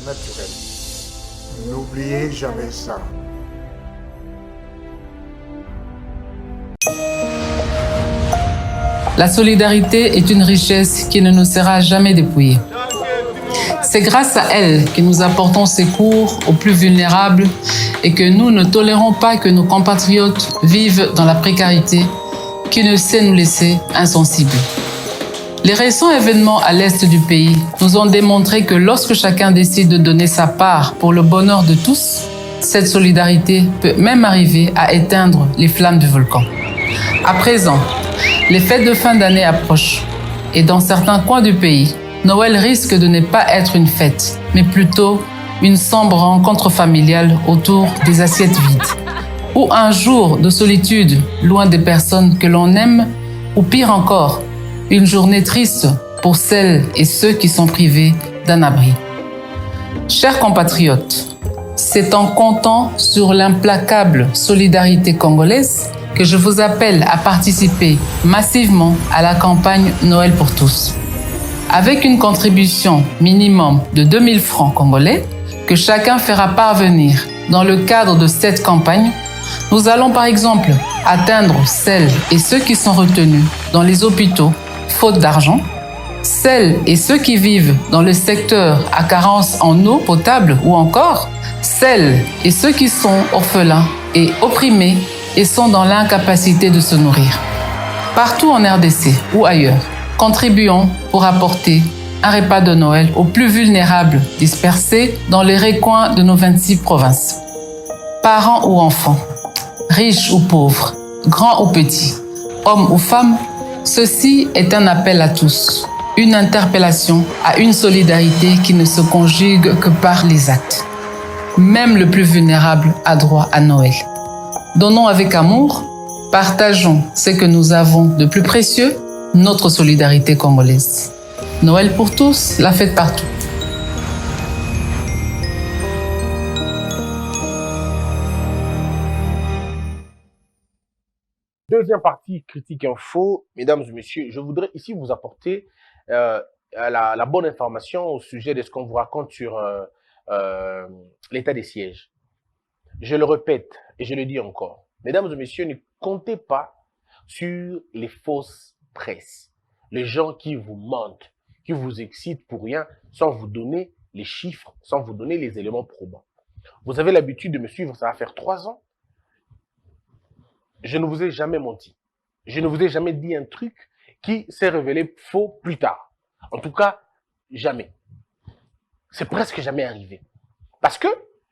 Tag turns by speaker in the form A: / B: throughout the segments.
A: naturel. N'oubliez jamais ça.
B: La solidarité est une richesse qui ne nous sera jamais dépouillée. C'est grâce à elle que nous apportons secours aux plus vulnérables et que nous ne tolérons pas que nos compatriotes vivent dans la précarité qui ne sait nous laisser insensibles. Les récents événements à l'est du pays nous ont démontré que lorsque chacun décide de donner sa part pour le bonheur de tous, cette solidarité peut même arriver à éteindre les flammes du volcan. À présent, les fêtes de fin d'année approchent et dans certains coins du pays, Noël risque de ne pas être une fête, mais plutôt une sombre rencontre familiale autour des assiettes vides. Ou un jour de solitude loin des personnes que l'on aime, ou pire encore, une journée triste pour celles et ceux qui sont privés d'un abri. Chers compatriotes, c'est en comptant sur l'implacable solidarité congolaise que je vous appelle à participer massivement à la campagne Noël pour tous. Avec une contribution minimum de 2000 francs congolais que chacun fera parvenir dans le cadre de cette campagne, nous allons par exemple atteindre celles et ceux qui sont retenus dans les hôpitaux faute d'argent, celles et ceux qui vivent dans le secteur à carence en eau potable ou encore celles et ceux qui sont orphelins et opprimés et sont dans l'incapacité de se nourrir. Partout en RDC ou ailleurs, contribuons pour apporter un repas de Noël aux plus vulnérables dispersés dans les recoins de nos 26 provinces. Parents ou enfants, riches ou pauvres, grands ou petits, hommes ou femmes, ceci est un appel à tous, une interpellation à une solidarité qui ne se conjugue que par les actes. Même le plus vulnérable a droit à Noël. Donnons avec amour, partageons ce que nous avons de plus précieux, notre solidarité congolaise. Noël pour tous, la fête partout.
C: Deuxième partie, critique info. Mesdames et messieurs, je voudrais ici vous apporter la bonne information au sujet de ce qu'on vous raconte sur l'état des sièges. Je le répète et je le dis encore. Mesdames et messieurs, ne comptez pas sur les fausses presses. Les gens qui vous mentent, qui vous excitent pour rien, sans vous donner les chiffres, sans vous donner les éléments probants. Vous avez l'habitude de me suivre, ça va faire 3 ans. Je ne vous ai jamais menti. Je ne vous ai jamais dit un truc qui s'est révélé faux plus tard. En tout cas, jamais. C'est presque jamais arrivé. Parce que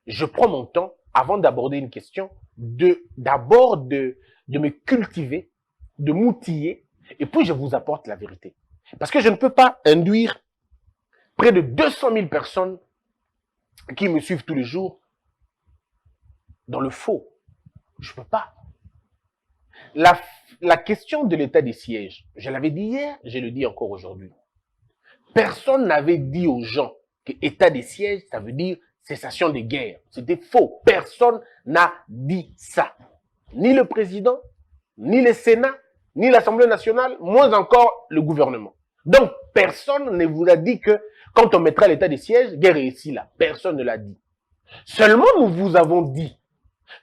C: je prends mon temps, avant d'aborder une question, d'abord de me cultiver, de m'outiller, et puis je vous apporte la vérité. Parce que je ne peux pas induire près de 200 000 personnes qui me suivent tous les jours dans le faux. Je ne peux pas. La question de l'état des sièges, je l'avais dit hier, je le dis encore aujourd'hui. Personne n'avait dit aux gens que état des sièges, ça veut dire cessation des guerres. C'était faux. Personne n'a dit ça. Ni le président, ni le Sénat, ni l'Assemblée nationale, moins encore le gouvernement. Donc, personne ne vous a dit que quand on mettra l'état des sièges, guerre est ici, là. Personne ne l'a dit. Seulement, nous vous avons dit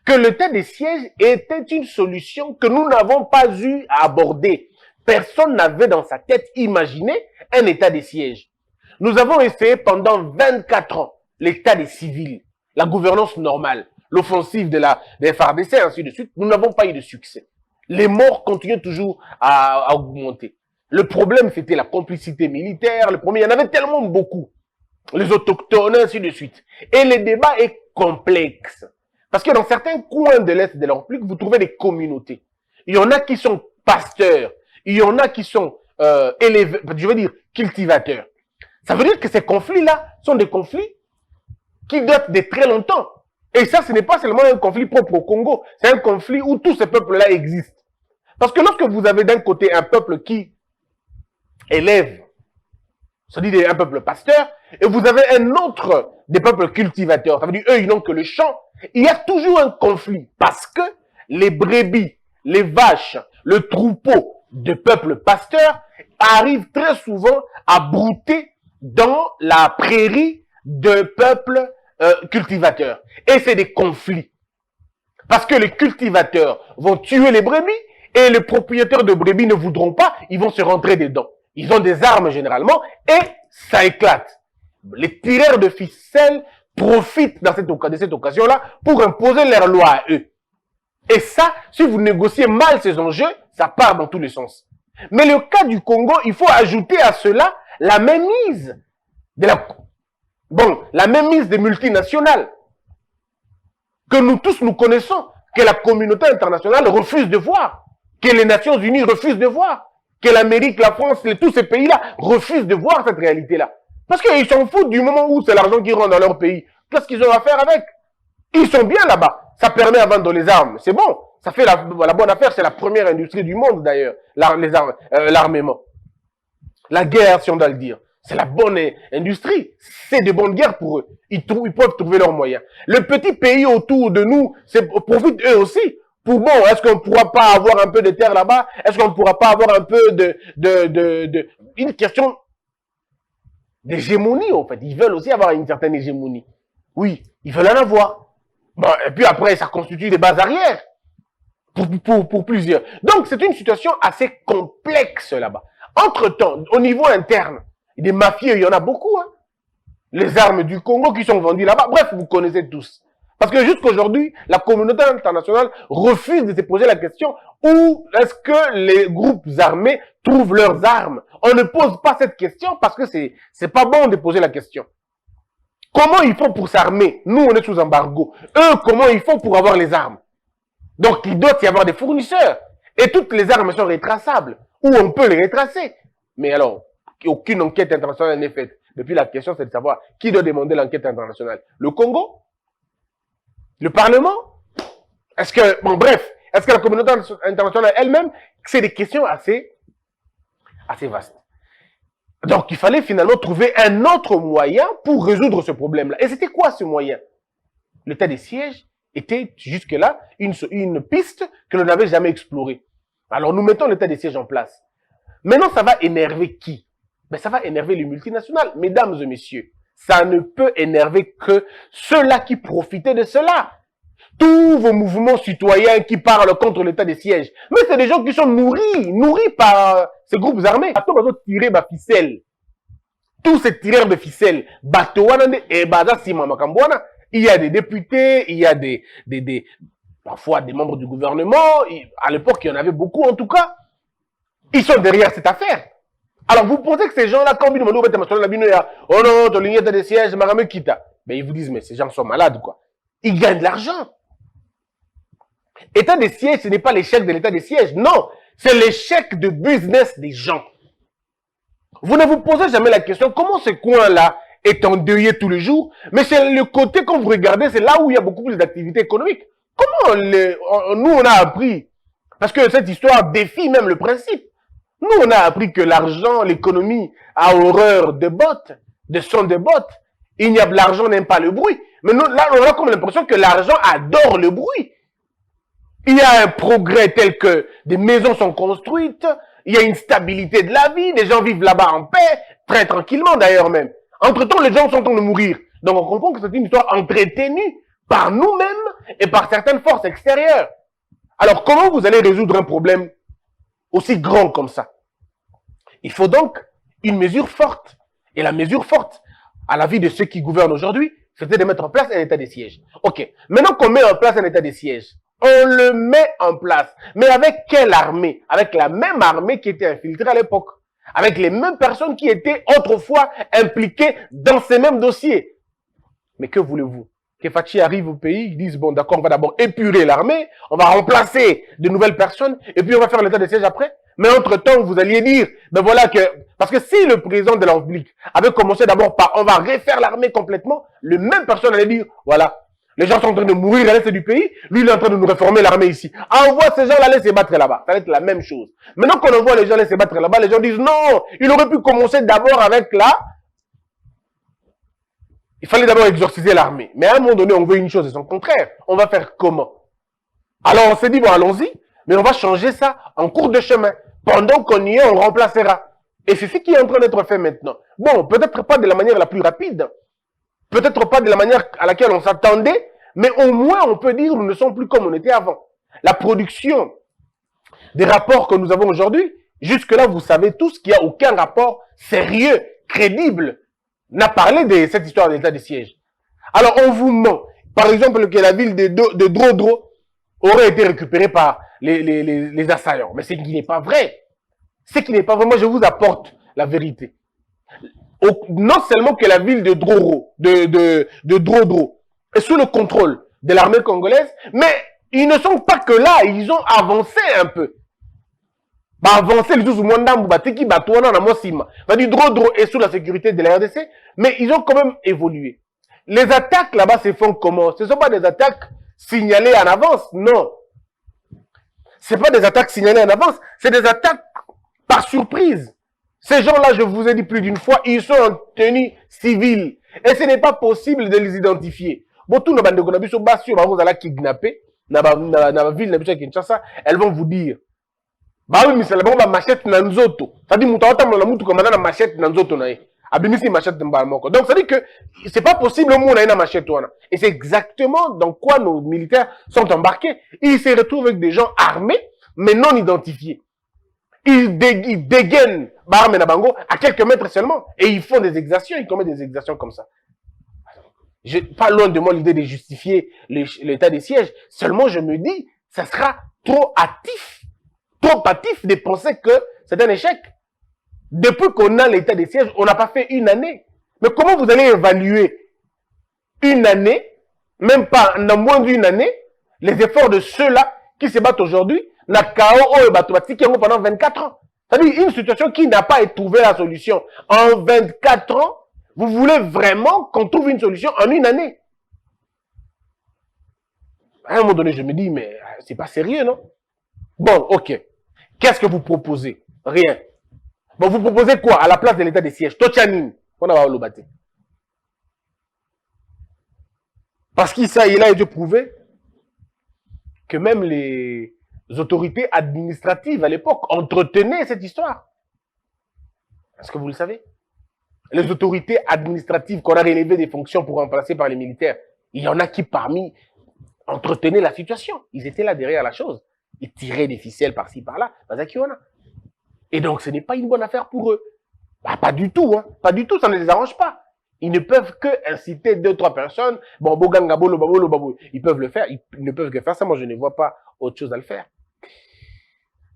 C: que l'état des sièges était une solution que nous n'avons pas eu à aborder. Personne n'avait dans sa tête imaginé un état des sièges. Nous avons essayé pendant 24 ans l'état des civils, la gouvernance normale, l'offensive des FARDC, ainsi de suite. Nous n'avons pas eu de succès. Les morts continuent toujours à augmenter. Le problème, c'était la complicité militaire. Le premier, il y en avait tellement beaucoup. Les autochtones, ainsi de suite. Et le débat est complexe. Parce que dans certains coins de l'Est de la République, vous trouvez des communautés. Il y en a qui sont pasteurs. Il y en a qui sont cultivateurs. Ça veut dire que ces conflits-là sont des conflits qui datent de très longtemps. Et ça, ce n'est pas seulement un conflit propre au Congo. C'est un conflit où tous ces peuples-là existent. Parce que lorsque vous avez d'un côté un peuple qui élève, c'est-à-dire un peuple pasteur, et vous avez un autre des peuples cultivateurs, ça veut dire eux, ils n'ont que le champ, il y a toujours un conflit. Parce que les brebis, les vaches, le troupeau de peuples pasteurs arrivent très souvent à brouter dans la prairie de peuples cultivateurs. Et c'est des conflits. Parce que les cultivateurs vont tuer les brebis et les propriétaires de brebis ne voudront pas, ils vont se rentrer dedans. Ils ont des armes généralement et ça éclate. Les tireurs de ficelles profitent de cette occasion-là pour imposer leur loi à eux. Et ça, si vous négociez mal ces enjeux, ça part dans tous les sens. Mais le cas du Congo, il faut ajouter à cela la mainmise la mainmise des multinationales que nous tous nous connaissons, que la communauté internationale refuse de voir, que les Nations Unies refusent de voir, que l'Amérique, la France, tous ces pays-là refusent de voir cette réalité-là. Parce qu'ils s'en foutent du moment où c'est l'argent qui rentre dans leur pays. Qu'est-ce qu'ils ont à faire avec? Ils sont bien là-bas. Ça permet à vendre les armes. C'est bon. Ça fait la bonne affaire. C'est la première industrie du monde d'ailleurs. L'armement. La guerre, si on doit le dire. C'est la bonne industrie. C'est de bonnes guerres pour eux. Ils peuvent trouver leurs moyens. Le petit pays autour de nous profitent eux aussi. Pour bon, est-ce qu'on ne pourra pas avoir un peu de terre là-bas? Est-ce qu'on ne pourra pas avoir un peu une question d'hégémonie, en fait. Ils veulent aussi avoir une certaine hégémonie. Oui, ils veulent en avoir. Bon, et puis après, ça constitue des bases arrières pour plusieurs. Donc, c'est une situation assez complexe là-bas. Entre-temps, au niveau interne, des mafieux, il y en a beaucoup. Hein. Les armes du Congo qui sont vendues là-bas. Bref, vous connaissez tous. Parce que jusqu'aujourd'hui, la communauté internationale refuse de se poser la question où est-ce que les groupes armés trouvent leurs armes. On ne pose pas cette question parce que c'est pas bon de poser la question. Comment ils font pour s'armer? Nous, on est sous embargo. Eux, comment ils font pour avoir les armes? Donc, il doit y avoir des fournisseurs. Et toutes les armes sont retraçables. Ou on peut les retracer. Mais alors, aucune enquête internationale n'est faite. Depuis, la question, c'est de savoir qui doit demander l'enquête internationale. Le Congo? Le Parlement? Est-ce que, bon, bref, est-ce que la communauté internationale elle-même? C'est des questions assez vastes. Donc, il fallait finalement trouver un autre moyen pour résoudre ce problème-là. Et c'était quoi ce moyen? L'état des sièges était jusque-là une piste que l'on n'avait jamais explorée. Alors, nous mettons l'état des sièges en place. Maintenant, ça va énerver qui? Ben, ça va énerver les multinationales. Mesdames et messieurs, ça ne peut énerver que ceux-là qui profitaient de cela. Tous vos mouvements citoyens qui parlent contre l'état des sièges. Mais c'est des gens qui sont nourris par ces groupes armés. À tout moment, tirer ma ficelle. Tous ces tireurs de ficelle, il y a des députés, il y a parfois des membres du gouvernement. À l'époque, il y en avait beaucoup en tout cas. Ils sont derrière cette affaire. Alors, vous pensez que ces gens-là, quand ils demandent au Bête oh non, ton ligne d'état des sièges, Marame Kita. Ben, ils vous disent, mais ces gens sont malades, quoi. Ils gagnent de l'argent. État des sièges, ce n'est pas l'échec de l'état des sièges. Non, c'est l'échec de business des gens. Vous ne vous posez jamais la question, comment ce coin-là est endeuillé tous les jours? Mais c'est le côté, quand vous regardez, c'est là où il y a beaucoup plus d'activités économiques. Comment nous, on a appris, parce que cette histoire défie même le principe. Nous, on a appris que l'argent, l'économie a horreur de bottes, de sons de bottes. Il n'y a l'argent n'aime pas le bruit. Mais nous, là, on a comme l'impression que l'argent adore le bruit. Il y a un progrès tel que des maisons sont construites, il y a une stabilité de la vie, les gens vivent là-bas en paix, très tranquillement d'ailleurs même. Entre-temps, les gens sont en train de mourir. Donc on comprend que c'est une histoire entretenue par nous-mêmes et par certaines forces extérieures. Alors comment vous allez résoudre un problème aussi grand comme ça? Il faut donc une mesure forte. Et la mesure forte, à la vie de ceux qui gouvernent aujourd'hui, c'était de mettre en place un état des sièges. Ok, maintenant qu'on met en place un état des sièges, on le met en place. Mais avec quelle armée? Avec la même armée qui était infiltrée à l'époque. Avec les mêmes personnes qui étaient autrefois impliquées dans ces mêmes dossiers. Mais que voulez-vous? Que Fachi arrive au pays, ils disent, bon d'accord, on va d'abord épurer l'armée, on va remplacer de nouvelles personnes, et puis on va faire l'état des sièges après. Mais entre-temps, vous alliez dire, ben voilà que, parce que si le président de la République avait commencé d'abord par, on va refaire l'armée complètement, le même personne allait dire, voilà, les gens sont en train de mourir à l'est du pays, lui il est en train de nous réformer l'armée ici. Envoie ces gens-là aller se battre là-bas, ça va être la même chose. Maintenant qu'on envoie les gens aller se battre là-bas, les gens disent, non, il aurait pu commencer d'abord avec il fallait d'abord exorciser l'armée. Mais à un moment donné, on veut une chose et son contraire. On va faire comment? Alors on s'est dit, bon, allons-y, mais on va changer ça en cours de chemin. Pendant qu'on y est, on remplacera. Et c'est ce qui est en train d'être fait maintenant. Bon, peut-être pas de la manière la plus rapide. Peut-être pas de la manière à laquelle on s'attendait, mais au moins on peut dire nous ne sommes plus comme on était avant. La production des rapports que nous avons aujourd'hui, jusque-là, vous savez tous qu'il n'y a aucun rapport sérieux, crédible, n'a parlé de cette histoire d'état de siège. Alors on vous ment. Par exemple, que la ville de Drodro aurait été récupérée par les assaillants. Mais ce qui n'est pas vrai. Ce qui n'est pas vrai. Moi, je vous apporte la vérité. Non seulement que la ville de Drodro est sous le contrôle de l'armée congolaise, mais ils ne sont pas que là, ils ont avancé un peu. Bah avancer les sous Mwandambu, bah Teki Batouana, Namosima. Drodro est sous la sécurité de la RDC, mais ils ont quand même évolué. Les attaques là-bas se font comment? Ce ne sont pas des attaques signalées en avance, non. Ce ne sont pas des attaques signalées en avance, c'est des attaques par surprise. Ces gens-là, je vous ai dit plus d'une fois, ils sont en tenue civile. Et ce n'est pas possible de les identifier. Bon, tout le monde qui kidnappé, dans la ville de Kinshasa, elles vont vous dire. Bah oui, mais c'est la machette nanzoto. Ça dit, moutawata la moutou comme la machette nanzoto nae. Abimisi machette mbalmoko. Donc, ça dit que c'est pas possible au monde à une machette ouana. Et c'est exactement dans quoi nos militaires sont embarqués. Ils se retrouvent avec des gens armés, mais non identifiés. Ils dégainent Barame Nabango à quelques mètres seulement. Et ils font des exactions, ils commettent des exactions comme ça. Pas loin de moi l'idée de justifier l'état des sièges. Seulement, je me dis, ça sera trop hâtif de penser que c'est un échec. Depuis qu'on a l'état des sièges, on n'a pas fait une année. Mais comment vous allez évaluer une année, même pas dans moins d'une année, les efforts de ceux-là qui se battent aujourd'hui, na KO pendant 24 ans. C'est-à-dire une situation qui n'a pas trouvé la solution. En 24 ans, vous voulez vraiment qu'on trouve une solution en une année. À un moment donné, je me dis, mais c'est pas sérieux, non? Bon, ok. Qu'est-ce que vous proposez? Rien. Bon, vous proposez quoi à la place de l'état des sièges? Tochanin. On va le battre. Parce qu'il a été prouvé que même les autorités administratives à l'époque entretenaient cette histoire. Est-ce que vous le savez? Les autorités administratives qu'on a relevées des fonctions pour remplacer par les militaires, il y en a qui parmi entretenaient la situation. Ils étaient là derrière la chose. Ils tiraient des ficelles par-ci, par-là. Et donc, ce n'est pas une bonne affaire pour eux. Bah, pas du tout, hein. Pas du tout, ça ne les arrange pas. Ils ne peuvent que inciter 2-3 personnes. Bon, ils peuvent le faire. Ils ne peuvent que faire ça. Moi, je ne vois pas autre chose à le faire.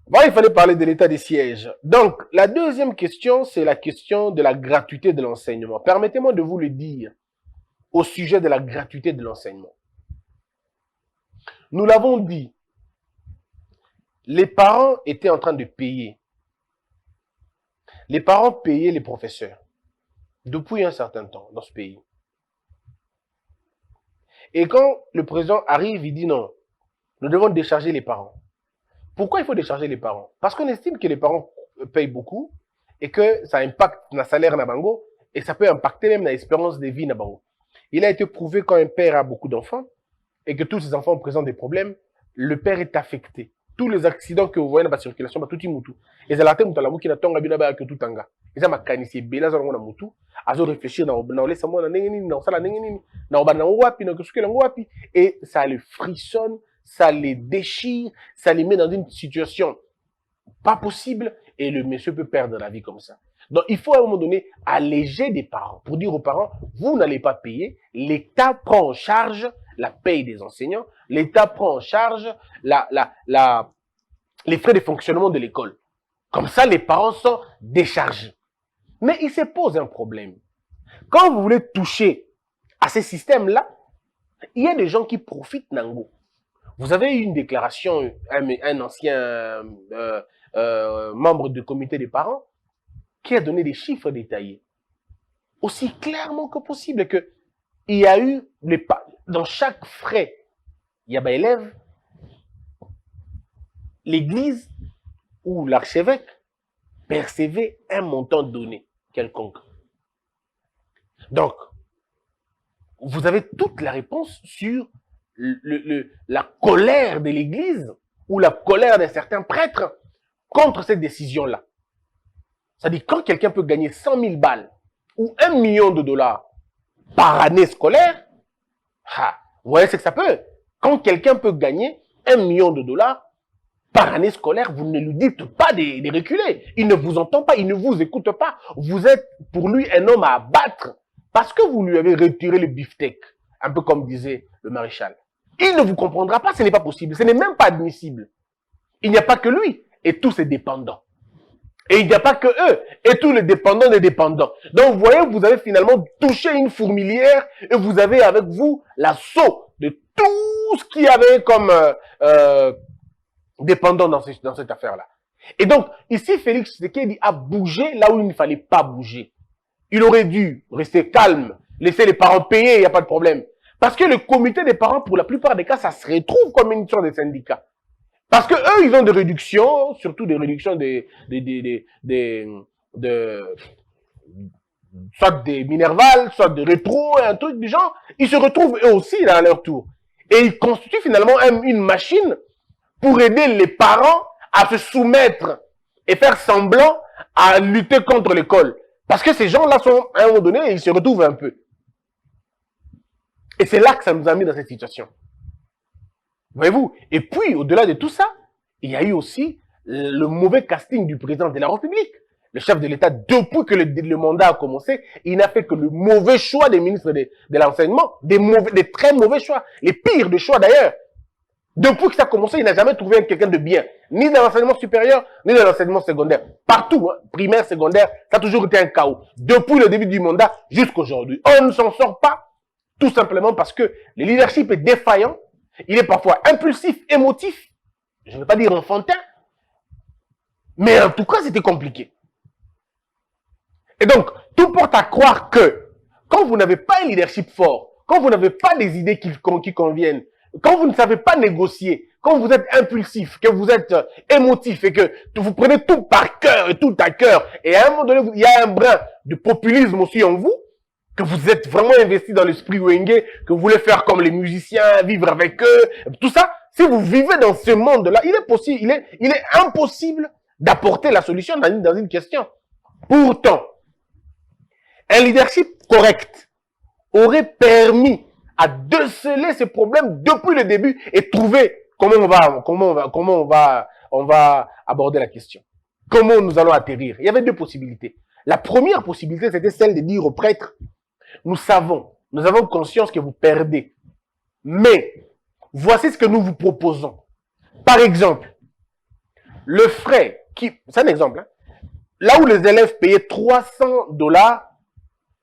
C: Bon, il fallait parler de l'état des sièges. Donc, la deuxième question, c'est la question de la gratuité de l'enseignement. Permettez-moi de vous le dire au sujet de la gratuité de l'enseignement. Nous l'avons dit. Les parents étaient en train de payer. Les parents payaient les professeurs depuis un certain temps dans ce pays. Et quand le président arrive, il dit non, nous devons décharger les parents. Pourquoi il faut décharger les parents? Parce qu'on estime que les parents payent beaucoup et que ça impacte le salaire Nabango et ça peut impacter même l'espérance de vie Nabango. Il a été prouvé quand un père a beaucoup d'enfants et que tous ses enfants présentent des problèmes, le père est affecté. Tous les accidents que vous voyez dans la circulation, tout est moutou. Et c'est la tête où qui n'a pas que tout tanga. Et ça m'a canissé, bela ça on a moutou. À réfléchir dans les samons, dans ça la nengeni, dans wapi, dans que wapi. Et ça les frissonne, ça les déchire, ça les met dans une situation pas possible. Et le monsieur peut perdre la vie comme ça. Donc il faut à un moment donné alléger des parents pour dire aux parents, vous n'allez pas payer, l'État prend en charge la paye des enseignants, l'État prend en charge les frais de fonctionnement de l'école. Comme ça, les parents sont déchargés. Mais il se pose un problème. Quand vous voulez toucher à ces systèmes-là, il y a des gens qui profitent Nango. Vous avez eu une déclaration, un ancien membre du comité des parents, qui a donné des chiffres détaillés, aussi clairement que possible, que il y a eu, dans chaque frais, il y a des élèves, l'église ou l'archevêque percevait un montant donné, quelconque. Donc, vous avez toute la réponse sur la colère de l'église ou la colère de certains prêtres contre cette décision-là. C'est-à-dire, quand quelqu'un peut gagner 100 000 balles ou 1 million de dollars par année scolaire, vous voyez ce que ça peut. Quand quelqu'un peut gagner 1 million de dollars par année scolaire, vous ne lui dites pas de reculer. Il ne vous entend pas, il ne vous écoute pas. Vous êtes pour lui un homme à abattre parce que vous lui avez retiré le beefsteak, un peu comme disait le maréchal. Il ne vous comprendra pas, ce n'est pas possible, ce n'est même pas admissible. Il n'y a pas que lui et tous ses dépendants. Et il n'y a pas que eux et tous les dépendants des dépendants. Donc vous voyez, vous avez finalement touché une fourmilière et vous avez avec vous l'assaut de tout ce qu'il y avait comme dépendant dans cette affaire-là. Et donc, ici, Félix Tshisekedi a bougé là où il ne fallait pas bouger. Il aurait dû rester calme, laisser les parents payer, il n'y a pas de problème. Parce que le comité des parents, pour la plupart des cas, ça se retrouve comme une sorte de syndicat. Parce que eux, ils ont des réductions, surtout des réductions soit des Minerval, soit de rétro, un truc du genre. Ils se retrouvent eux aussi là, à leur tour. Et ils constituent finalement une machine pour aider les parents à se soumettre et faire semblant à lutter contre l'école. Parce que ces gens-là sont, à un moment donné, ils se retrouvent un peu. Et c'est là que ça nous a mis dans cette situation. Voyez-vous? Et puis, au-delà de tout ça, il y a eu aussi le mauvais casting du président de la République. Le chef de l'État, depuis que le mandat a commencé, il n'a fait que le mauvais choix des ministres de l'enseignement, des très mauvais choix, les pires des choix d'ailleurs. Depuis que ça a commencé, il n'a jamais trouvé quelqu'un de bien, ni dans l'enseignement supérieur, ni dans l'enseignement secondaire. Partout, hein, primaire, secondaire, ça a toujours été un chaos. Depuis le début du mandat jusqu'à aujourd'hui. On ne s'en sort pas, tout simplement parce que le leadership est défaillant, il est parfois impulsif, émotif, je ne veux pas dire enfantin, mais en tout cas, c'était compliqué. Et donc, tout porte à croire que quand vous n'avez pas un leadership fort, quand vous n'avez pas des idées qui conviennent, quand vous ne savez pas négocier, quand vous êtes impulsif, que vous êtes émotif et que vous prenez tout par cœur et tout à cœur, et à un moment donné, il y a un brin de populisme aussi en vous, que vous êtes vraiment investi dans l'esprit Wenge, que vous voulez faire comme les musiciens, vivre avec eux, tout ça, si vous vivez dans ce monde-là, il est possible, il est impossible d'apporter la solution dans une question. Pourtant, un leadership correct aurait permis à déceler ces problèmes depuis le début et trouver comment on va aborder la question. Comment nous allons atterrir. Il y avait deux possibilités. La première possibilité, c'était celle de dire aux prêtres, nous avons conscience que vous perdez. Mais, voici ce que nous vous proposons. Par exemple, le frais c'est un exemple, hein, là où les élèves payaient $300,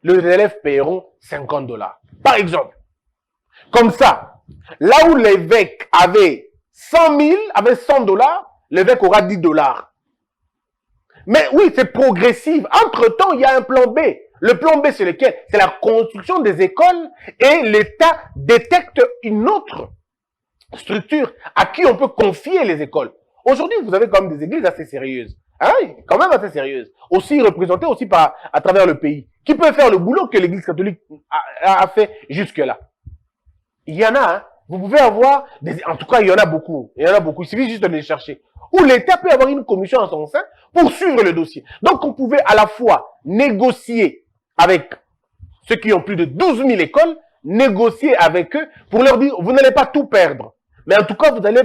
C: les élèves paieront $50. Par exemple. Comme ça, là où l'évêque avait 100 000, avait $100, l'évêque aura $10. Mais oui, c'est progressif. Entre-temps, il y a un plan B. Le plan B, c'est lequel? C'est la construction des écoles et l'État détecte une autre structure à qui on peut confier les écoles. Aujourd'hui, vous avez quand même des églises assez sérieuses. Hein? Quand même assez sérieuses. Aussi représentées aussi à travers le pays. Qui peut faire le boulot que l'église catholique a fait jusque-là. Il y en a, hein. Vous pouvez avoir, en tout cas, il y en a beaucoup. Il y en a beaucoup. Il suffit juste de les chercher. Où l'État peut avoir une commission en son sein pour suivre le dossier. Donc, on pouvait à la fois négocier avec ceux qui ont plus de 12 000 écoles, négocier avec eux pour leur dire, vous n'allez pas tout perdre. Mais en tout cas, vous allez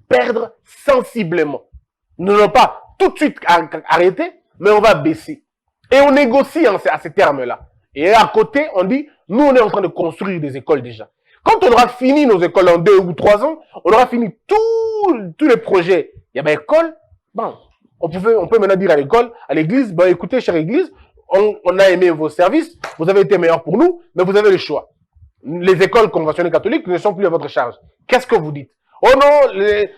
C: perdre sensiblement. Nous n'allons pas tout de suite arrêter, mais on va baisser. Et on négocie à ces termes-là. Et à côté, on dit, nous, on est en train de construire des écoles déjà. Quand on aura fini nos écoles en 2 ou 3 ans, on aura fini tous les projets. Il y a école, bon, on peut maintenant dire à l'école, à l'église, ben écoutez, chère église, on a aimé vos services, vous avez été meilleurs pour nous, mais vous avez le choix. Les écoles conventionnelles catholiques ne sont plus à votre charge. Qu'est-ce que vous dites? Oh non,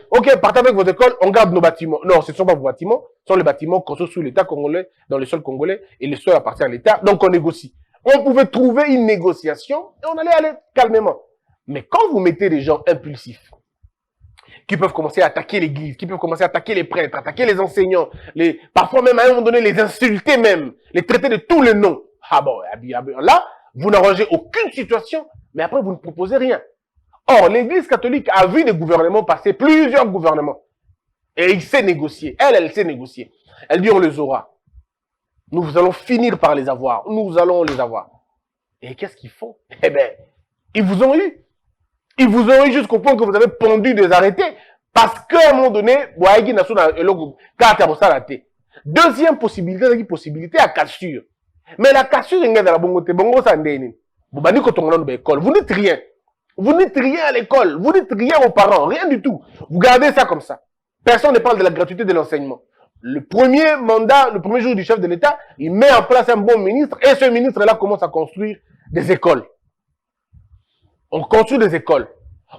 C: ok, partez avec vos écoles, on garde nos bâtiments. Non, ce ne sont pas vos bâtiments, ce sont les bâtiments construits sous l'État congolais, dans le sol congolais, et le sol appartient à l'État, donc on négocie. On pouvait trouver une négociation, et on allait aller calmement. Mais quand vous mettez des gens impulsifs, qui peuvent commencer à attaquer l'église, qui peuvent commencer à attaquer les prêtres, attaquer les enseignants, parfois même à un moment donné les insulter même, les traiter de tous les noms. Ah bon, là, vous n'arrangez aucune situation, mais après vous ne proposez rien. Or, l'église catholique a vu des gouvernements passer, plusieurs gouvernements, et il sait négocier. Elle sait négocier. Elle dit on les aura. Nous allons finir par les avoir. Nous allons les avoir. Et qu'est-ce qu'ils font? Eh bien, ils vous ont eu. Ils vous ont eu jusqu'au point que vous avez pondu des arrêtés. Parce qu'à un moment donné, deuxième possibilité, c'est une possibilité à cassure. Mais la cassure, vous dites rien. Vous dites rien à l'école. Vous dites rien aux parents. Rien du tout. Vous gardez ça comme ça. Personne ne parle de la gratuité de l'enseignement. Le premier mandat, le premier jour du chef de l'État, il met en place un bon ministre et ce ministre-là commence à construire des écoles. On construit des écoles.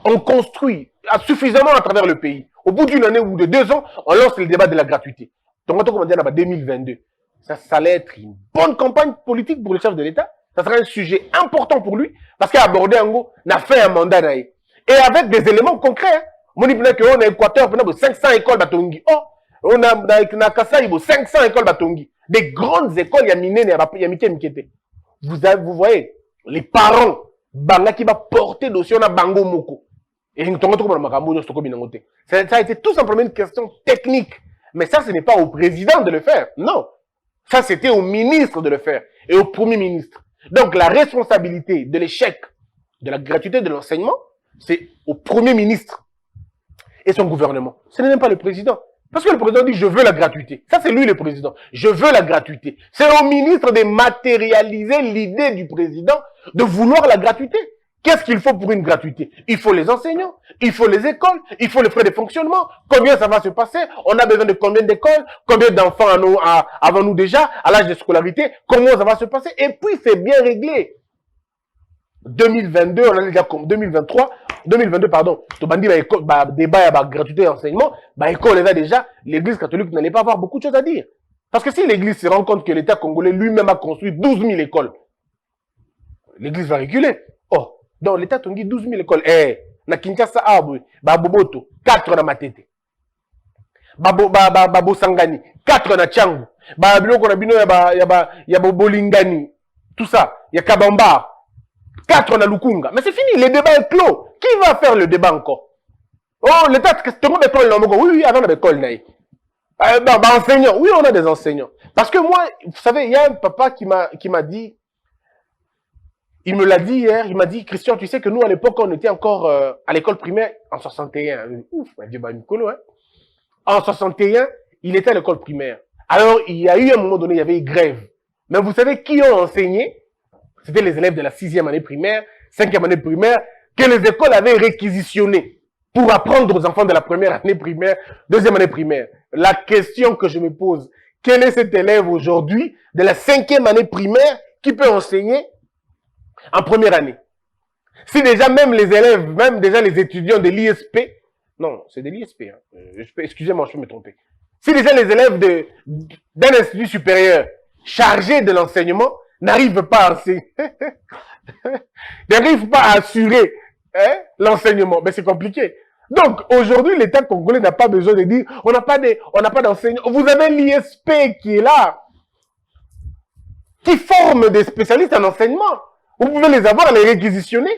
C: On construit suffisamment à travers le pays. Au bout d'une année ou de 2 ans, on lance le débat de la gratuité. Donc, on va dire en 2022. Ça allait être une bonne campagne politique pour le chef de l'État. Ça serait un sujet important pour lui parce qu'il a abordé un go, n'a fait un mandat. Et avec des éléments concrets. On a Équateur, on a 500 écoles Batongi. Oh, on a Kassai, 500 écoles Batongi. Des grandes écoles, il y a Mine, il y a Mike Mikete. Vous voyez, les parents, Banga qui va porter dossier, on a Bango Moko. Et ça a été tout simplement une question technique. Mais ça, ce n'est pas au président de le faire. Non. Ça, c'était au ministre de le faire. Et au premier ministre. Donc, la responsabilité de l'échec de la gratuité de l'enseignement, c'est au premier ministre et son gouvernement. Ce n'est même pas le président. Parce que le président dit, je veux la gratuité. Ça, c'est lui le président. Je veux la gratuité. C'est au ministre de matérialiser l'idée du président de vouloir la gratuité. Qu'est-ce qu'il faut pour une gratuité? Il faut les enseignants, il faut les écoles, il faut les frais de fonctionnement. Combien ça va se passer? On a besoin de combien d'écoles? Combien d'enfants avant nous déjà, à l'âge de scolarité? Comment ça va se passer? Et puis, c'est bien réglé. 2022, on a déjà comme 2022, pardon. Tu vas dire, débat, gratuité et enseignement, école, déjà, l'église catholique n'allait pas avoir beaucoup de choses à dire. Parce que si l'église se rend compte que l'État congolais lui-même a construit 12 000 écoles, l'église va reculer. Oh. Donc, l'État a dit 12 000 écoles. Na Kinshasa, Boboto, 4 na Matete. Babo Sangani, 4 na Tchangu. Biloko na bino ya Bolingani. Tout ça. Il y a Kabamba. 4 na Lukunga. Mais c'est fini, le débat est clos. Qui va faire le débat encore? Oh, l'État, tout le monde est oui, avant on a l'école. Enseignants. Oui, on a des enseignants. Parce que moi, vous savez, il y a un papa qui m'a dit, il me l'a dit hier, il m'a dit, Christian, tu sais que nous, à l'époque, on était encore à l'école primaire en 61. Ouf, hein. En 61, il était à l'école primaire. Alors, il y a eu un moment donné, il y avait une grève. Mais vous savez qui ont enseigné? C'était les élèves de la 6e année primaire, 5e année primaire, que les écoles avaient réquisitionné pour apprendre aux enfants de la première année primaire, 2e année primaire. La question que je me pose, quel est cet élève aujourd'hui de la 5e année primaire qui peut enseigner en première année? Si déjà même les élèves, même déjà les étudiants de l'ISP, non, c'est de l'ISP, hein. Excusez-moi, je peux me tromper. Si déjà les élèves d'un institut supérieur chargé de l'enseignement n'arrivent pas à enseigner, n'arrivent pas à assurer l'enseignement, ben c'est compliqué. Donc aujourd'hui, l'État congolais n'a pas besoin de dire on n'a pas d'enseignants. Vous avez l'ISP qui est là, qui forme des spécialistes en enseignement. Vous pouvez les avoir, les réquisitionner,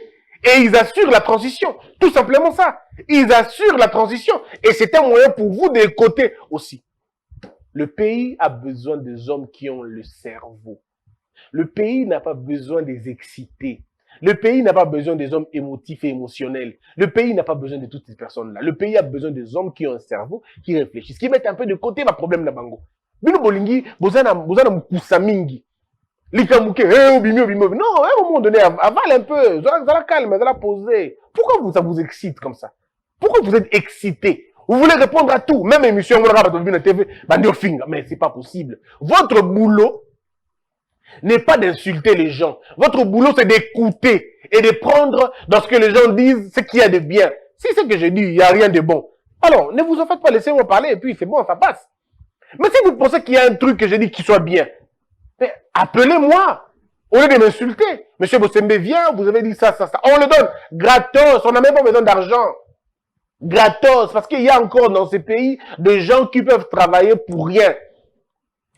C: et ils assurent la transition. Tout simplement ça. Ils assurent la transition. Et c'est un moyen pour vous de côté aussi. Le pays a besoin des hommes qui ont le cerveau. Le pays n'a pas besoin des excités. Le pays n'a pas besoin des hommes émotifs et émotionnels. Le pays n'a pas besoin de toutes ces personnes-là. Le pays a besoin des hommes qui ont un cerveau, qui réfléchissent, qui mettent un peu de côté le problème de Bango. Bino bolingi, bozana mkusa mingi. Likamuke, non, à un moment donné, avale un peu, zala calme, zala poser. Pourquoi ça vous excite comme ça? Pourquoi vous êtes excité? Vous voulez répondre à tout, même émission, mais c'est pas possible. Votre boulot n'est pas d'insulter les gens. Votre boulot, c'est d'écouter et de prendre dans ce que les gens disent ce qu'il y a de bien. Si c'est que je dis, il n'y a rien de bon. Alors, ne vous en faites pas, laissez-moi parler et puis c'est bon, ça passe. Mais si vous pensez qu'il y a un truc que je dis qui soit bien, appelez-moi, au lieu de m'insulter. Monsieur Bossembe, viens, vous avez dit ça. On le donne gratos, on n'a même pas besoin d'argent. Gratos, parce qu'il y a encore dans ces pays des gens qui peuvent travailler pour rien.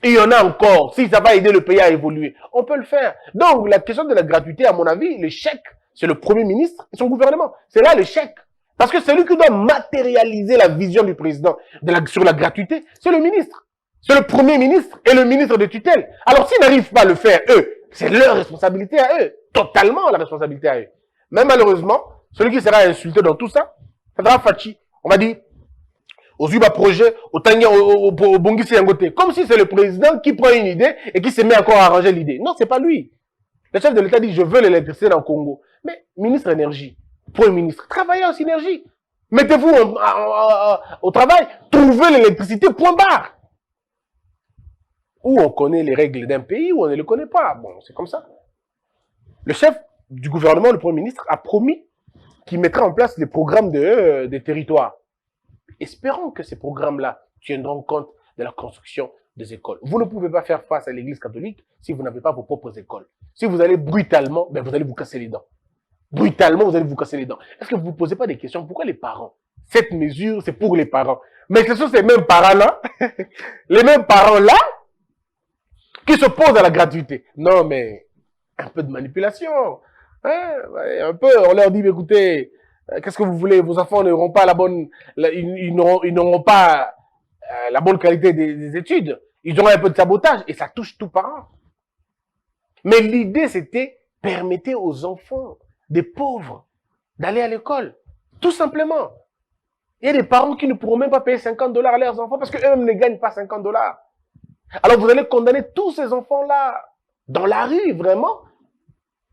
C: Et il y en a encore. Si ça va aider le pays à évoluer, on peut le faire. Donc, la question de la gratuité, à mon avis, l'échec, c'est le Premier ministre et son gouvernement. C'est là l'échec. Parce que celui qui doit matérialiser la vision du président sur la gratuité, c'est le ministre. C'est le Premier ministre et le ministre de tutelle. Alors, s'ils n'arrivent pas à le faire, eux, C'est leur responsabilité à eux. Totalement la responsabilité à eux. Mais malheureusement, celui qui sera insulté dans tout ça, ça sera Fachi. On va dire, aux Uba projet, au Tanya, au Bongisi Yangote. Comme si c'est le président qui prend une idée et qui se met encore à arranger l'idée. Non, c'est pas lui. Le chef de l'État dit, je veux l'électricité dans le Congo. Mais, ministre énergie, premier ministre, travaillez en synergie. Mettez-vous au travail, trouvez l'électricité, point barre. Ou on connaît les règles d'un pays, ou on ne les connaît pas. Bon, c'est comme ça. Le chef du gouvernement, le premier ministre, a promis qu'il mettra en place les programmes des territoires. Espérons que ces programmes-là tiendront compte de la construction des écoles. Vous ne pouvez pas faire face à l'Église catholique si vous n'avez pas vos propres écoles. Si vous allez brutalement, ben vous allez vous casser les dents. Brutalement, vous allez vous casser les dents. Est-ce que vous ne vous posez pas des questions? Pourquoi les parents? Cette mesure, c'est pour les parents. Mais ce sont ces mêmes parents-là, les mêmes parents-là, qui s'opposent à la gratuité. Non, mais un peu de manipulation. Hein? Un peu, on leur dit, écoutez, qu'est-ce que vous voulez? Vos enfants n'auront pas la bonne, ils n'auront pas la bonne qualité des études. Ils auront un peu de sabotage et ça touche tout parent. Mais l'idée, c'était permettez aux enfants des pauvres d'aller à l'école. Tout simplement. Il y a des parents qui ne pourront même pas payer 50 $ à leurs enfants parce qu'eux-mêmes ne gagnent pas 50 $. Alors vous allez condamner tous ces enfants-là dans la rue, vraiment?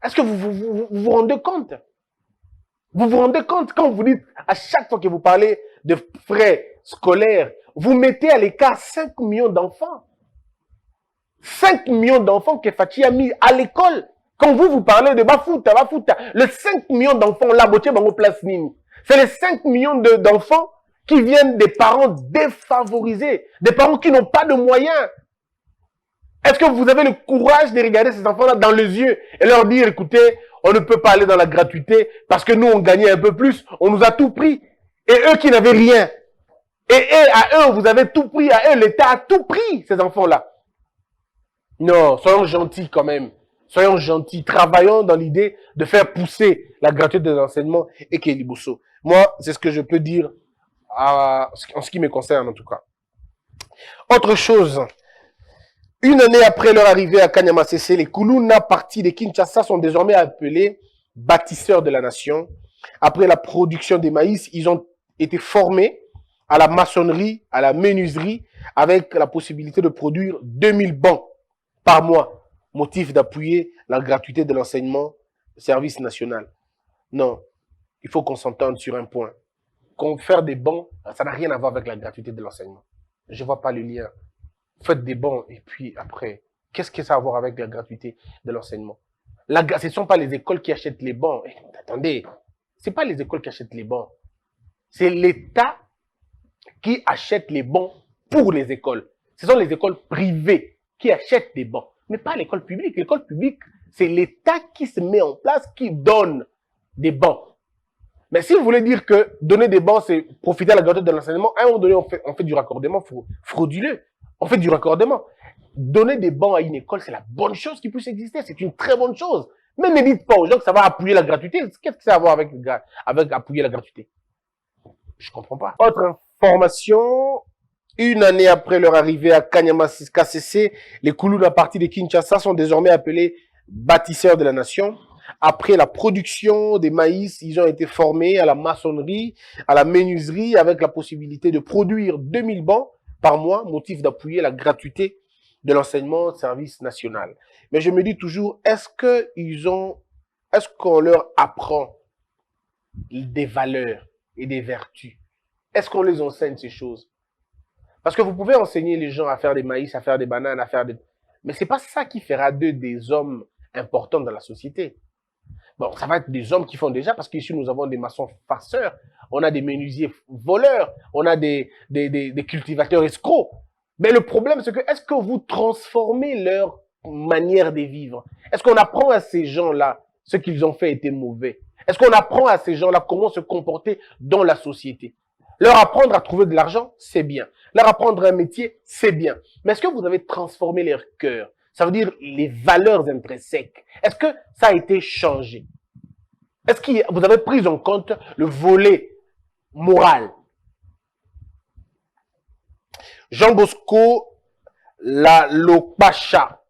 C: Est-ce que vous rendez compte? Vous vous rendez compte quand vous dites, à chaque fois que vous parlez de frais scolaires, vous mettez à l'écart 5 millions d'enfants. 5 millions d'enfants que Fachi a mis à l'école. Quand vous parlez de Bafouta, les 5 millions d'enfants, là, Botier Bango Place Nini. C'est les 5 millions d'enfants qui viennent des parents défavorisés, des parents qui n'ont pas de moyens. Est-ce que vous avez le courage de regarder ces enfants-là dans les yeux et leur dire, écoutez, on ne peut pas aller dans la gratuité parce que nous, on gagnait un peu plus, on nous a tout pris. Et eux qui n'avaient rien. Et à eux, vous avez tout pris, à eux, l'État a tout pris, ces enfants-là. Non, soyons gentils quand même. Soyons gentils. Travaillons dans l'idée de faire pousser la gratuité de l'enseignement et Kéliboso. Moi, c'est ce que je peux dire en ce qui me concerne en tout cas. Autre chose. Une année après leur arrivée à Kanyama CC, les Kuluna partis de Kinshasa sont désormais appelés bâtisseurs de la nation. Après la production des maïs, ils ont été formés à la maçonnerie, à la menuiserie, avec la possibilité de produire 2000 bancs par mois, motif d'appuyer la gratuité de l'enseignement service national. Non, il faut qu'on s'entende sur un point. Faire des bancs, ça n'a rien à voir avec la gratuité de l'enseignement. Je ne vois pas le lien. Faites des bancs et puis après, qu'est-ce que ça a à voir avec la gratuité de l'enseignement? Ce ne sont pas les écoles qui achètent les bancs. Attendez, ce n'est pas les écoles qui achètent les bancs. C'est l'État qui achète les bancs pour les écoles. Ce sont les écoles privées qui achètent des bancs, mais pas l'école publique. L'école publique, c'est l'État qui se met en place, qui donne des bancs. Mais si vous voulez dire que donner des bancs, c'est profiter à la gratuité de l'enseignement, à un moment donné, on fait du raccordement frauduleux. On fait du raccordement. Donner des bancs à une école, c'est la bonne chose qui puisse exister. C'est une très bonne chose. Mais ne dites pas aux gens que ça va appuyer la gratuité. Qu'est-ce que ça a à voir avec appuyer la gratuité? Je comprends pas. Autre information. Une année après leur arrivée à Kanyama KCC, les Kuluna partis de Kinshasa sont désormais appelés bâtisseurs de la nation. Après la production des maïs, ils ont été formés à la maçonnerie, à la menuiserie, avec la possibilité de produire 2000 bancs par mois, motif d'appuyer la gratuité de l'enseignement service national. Mais je me dis toujours, est-ce qu'on leur apprend des valeurs et des vertus? Est-ce qu'on les enseigne ces choses? Parce que vous pouvez enseigner les gens à faire des maïs, à faire des bananes, mais c'est pas ça qui fera d'eux des hommes importants dans la société. Bon, ça va être des hommes qui font déjà, parce qu'ici nous avons des maçons farceurs, on a des menuisiers voleurs, on a des cultivateurs escrocs. Mais le problème, c'est que est-ce que vous transformez leur manière de vivre? Est-ce qu'on apprend à ces gens-là ce qu'ils ont fait était mauvais? Est-ce qu'on apprend à ces gens-là comment se comporter dans la société? Leur apprendre à trouver de l'argent, c'est bien. Leur apprendre un métier, c'est bien. Mais est-ce que vous avez transformé leur cœur? Ça veut dire les valeurs intrinsèques. Est-ce que ça a été changé? Est-ce que vous avez pris en compte le volet moral? Jean Bosco Lalopacha,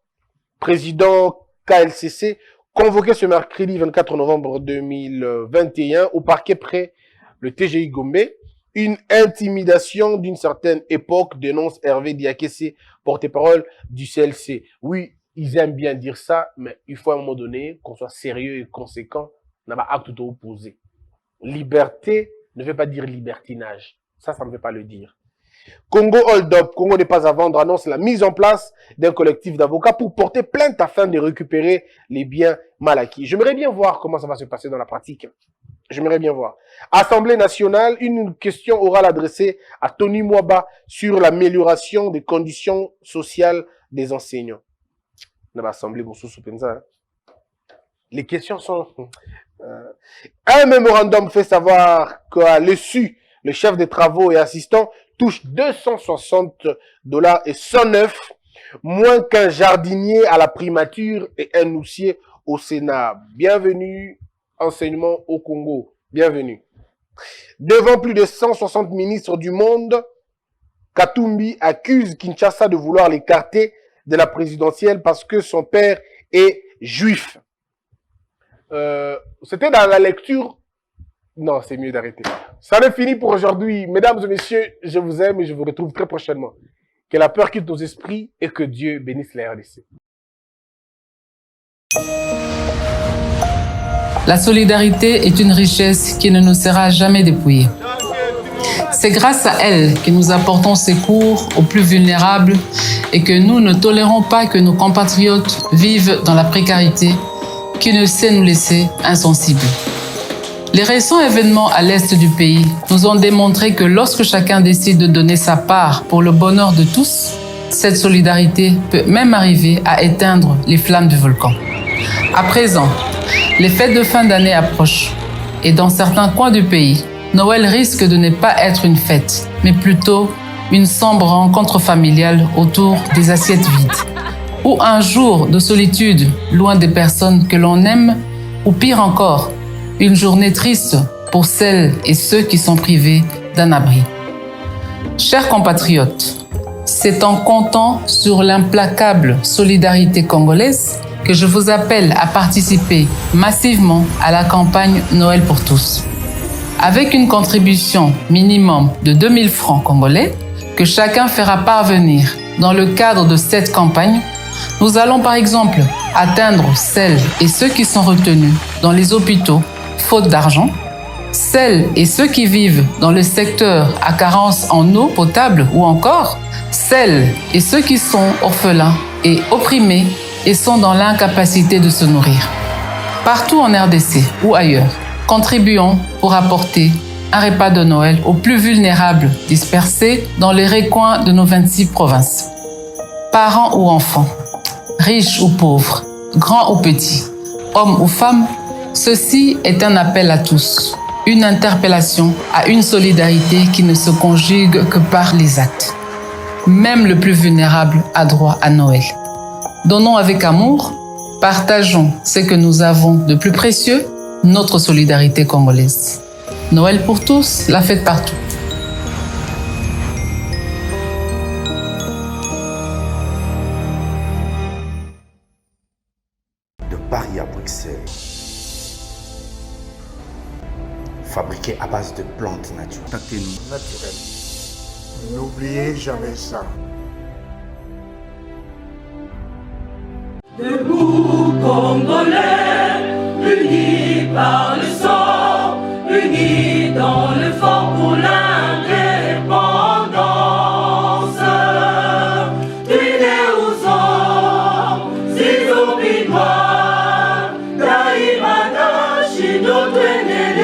C: président KLCC, convoqué ce mercredi 24 novembre 2021 au parquet près le TGI Gombe. Une intimidation d'une certaine époque, dénonce Hervé Diakese, porte-parole du CLC. Oui, ils aiment bien dire ça, mais il faut à un moment donné qu'on soit sérieux et conséquent. On n'a pas acte tout opposé. Liberté ne veut pas dire libertinage. Ça ne veut pas le dire. Congo Hold Up, Congo n'est pas à vendre, annonce la mise en place d'un collectif d'avocats pour porter plainte afin de récupérer les biens mal acquis. J'aimerais bien voir comment ça va se passer dans la pratique. J'aimerais bien voir. Assemblée nationale, une question orale adressée à Tony Mwaba sur l'amélioration des conditions sociales des enseignants. Les questions sont... Un mémorandum fait savoir qu'à l'issue, le chef des travaux et assistant touche $260 et 109, moins qu'un jardinier à la primature et un houssier au Sénat. Bienvenue, enseignement au Congo. Bienvenue. Devant plus de 160 ministres du monde, Katumbi accuse Kinshasa de vouloir l'écarter de la présidentielle parce que son père est juif. C'était dans la lecture. Non, c'est mieux d'arrêter. Ça n'est fini pour aujourd'hui. Mesdames et messieurs, je vous aime et je vous retrouve très prochainement. Que la peur quitte nos esprits et que Dieu bénisse la RDC.
B: La solidarité est une richesse qui ne nous sera jamais dépouillée. C'est grâce à elle que nous apportons secours aux plus vulnérables et que nous ne tolérons pas que nos compatriotes vivent dans la précarité qui ne sait nous laisser insensibles. Les récents événements à l'est du pays nous ont démontré que lorsque chacun décide de donner sa part pour le bonheur de tous, cette solidarité peut même arriver à éteindre les flammes du volcan. À présent, les fêtes de fin d'année approchent et dans certains coins du pays, Noël risque de ne pas être une fête, mais plutôt une sombre rencontre familiale autour des assiettes vides. Ou un jour de solitude loin des personnes que l'on aime, ou pire encore, une journée triste pour celles et ceux qui sont privés d'un abri. Chers compatriotes, c'est en comptant sur l'implacable solidarité congolaise que je vous appelle à participer massivement à la campagne Noël pour tous. Avec une contribution minimum de 2000 francs congolais que chacun fera parvenir dans le cadre de cette campagne, nous allons par exemple atteindre celles et ceux qui sont retenus dans les hôpitaux faute d'argent, celles et ceux qui vivent dans le secteur à carence en eau potable ou encore celles et ceux qui sont orphelins et opprimés et sont dans l'incapacité de se nourrir. Partout en RDC ou ailleurs, contribuons pour apporter un repas de Noël aux plus vulnérables dispersés dans les recoins de nos 26 provinces. Parents ou enfants, riches ou pauvres, grands ou petits, hommes ou femmes, ceci est un appel à tous, une interpellation à une solidarité qui ne se conjugue que par les actes. Même le plus vulnérable a droit à Noël. Donnons avec amour, partageons ce que nous avons de plus précieux, notre solidarité congolaise. Noël pour tous, la fête partout.
D: De Paris à Bruxelles, fabriqué à base de plantes naturelles.
A: Naturel. N'oubliez jamais ça.
E: Debout Congolais, unis par